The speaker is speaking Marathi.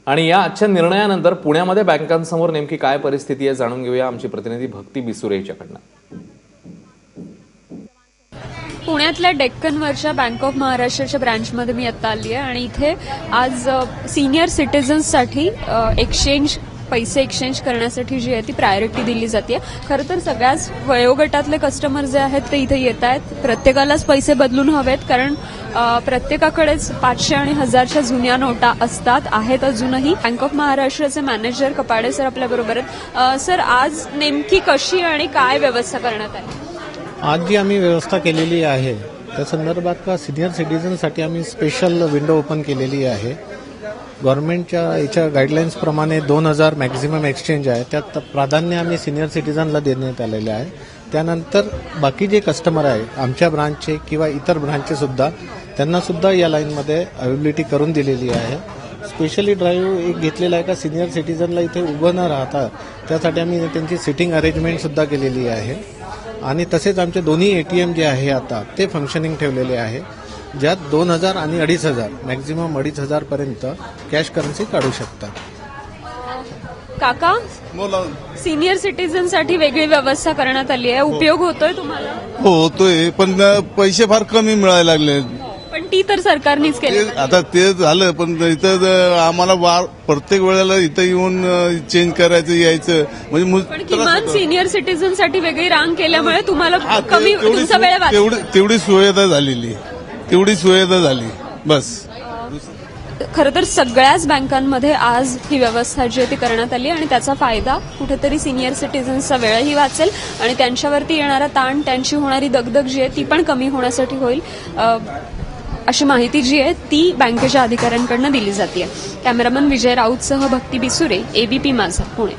आणि या आजच्या निर्णयानंतर पुण्यामध्ये बँकांसमोर नेमकी काय परिस्थिती आहे जाणून घेऊया आमची प्रतिनिधी भक्ती बिसुरे यांच्याकडनं। पुण्यातल्या डेक्कनवरच्या बँक ऑफ महाराष्ट्राच्या ब्रांचमध्ये मी आता आली आहे आणि इथे आज सिनियर सिटीजन्ससाठी पैसे एक्सचेंज करण्यासाठी जी आहे ती प्रायोरिटी दिली जाते। खरं तर सगळ्याच वयोगटातले कस्टमर जे आहेत ते इथे येत आहेत। प्रत्येकालाच पैसे बदलून हवेत कारण प्रत्येकाकडेच 500 आणि 1000च्या जुन्या नोटा आहेत अजूनही। बँक ऑफ महाराष्ट्राचे मॅनेजर कपाडे सर आपल्याबरोबर आहेत। सर, आज नेमकी कशी आणि काय व्यवस्था करण्यात आली? आज जी आम्ही व्यवस्था केलेली आहे त्या संदर्भात का सिनियर सिटीजनसाठी आम्ही स्पेशल विंडो ओपन केलेली आहे। गव्हर्नमेंटच्या याच्या गाईडलाईन्स प्रमाणे 2000 मॅक्झिमम एक्सचेंज आहे, त्यात प्राधान्य आम्ही सिनियर सिटीजनला देण्यात आलेले आहे। त्यानंतर बाकी जे कस्टमर आहे आमच्या ब्रांचचे किंवा इतर ब्रांचचे सुद्धा त्यांना सुद्धा या लाईनमध्ये अवेलेबिलिटी करून दिलेली आहे। स्पेशली ड्राईव्ह एक घेतलेला आहे का सिनियर सिटीजनला इथे उभं न राहता त्यासाठी आम्ही त्यांची सिटिंग अरेंजमेंट सुद्धा केलेली आहे आणि तसेच आमचे दोन्ही एटीएम जे आहे आता ते फंक्शनिंग ठेवलेले आहे, ज्यात 2000 आणि 2500 मॅक्झिमम 2500 पर्यंत कॅश करन्सी काढू शकतात। काका, सिनियर सिटीजनसाठी वेगळी व्यवस्था करण्यात आली आहे, उपयोग होतोय तुम्हाला? हो, होतोय, पण पैसे फार कमी मिळायला लागले। पण ती तर सरकारनेच केली। आता ते झालं, पण इथं आम्हाला प्रत्येक वेळेला इथं येऊन चेंज करायचं यायचं म्हणजे किमान सिनियर सिटीजनसाठी वेगळी रांग केल्यामुळे तुम्हाला कमी तुमचा वेळ वाचतो। तेवढी सुविधा झाली बस। खरं तर सगळ्याच बँकांमध्ये आज ही व्यवस्था जी आहे ती करण्यात आली आणि त्याचा फायदा कुठेतरी सिनियर सिटीजन्सचा वेळही वाचेल आणि त्यांच्यावरती येणारा ताण, त्यांची होणारी दगदग जी आहे ती पण कमी होण्यासाठी होईल अशी माहिती जी आहे ती बँकेच्या अधिकाऱ्यांकडून दिली जाते। कॅमेरामन विजय राऊतसह भक्ती बिसुरे, एबीपी माझा, पुणे।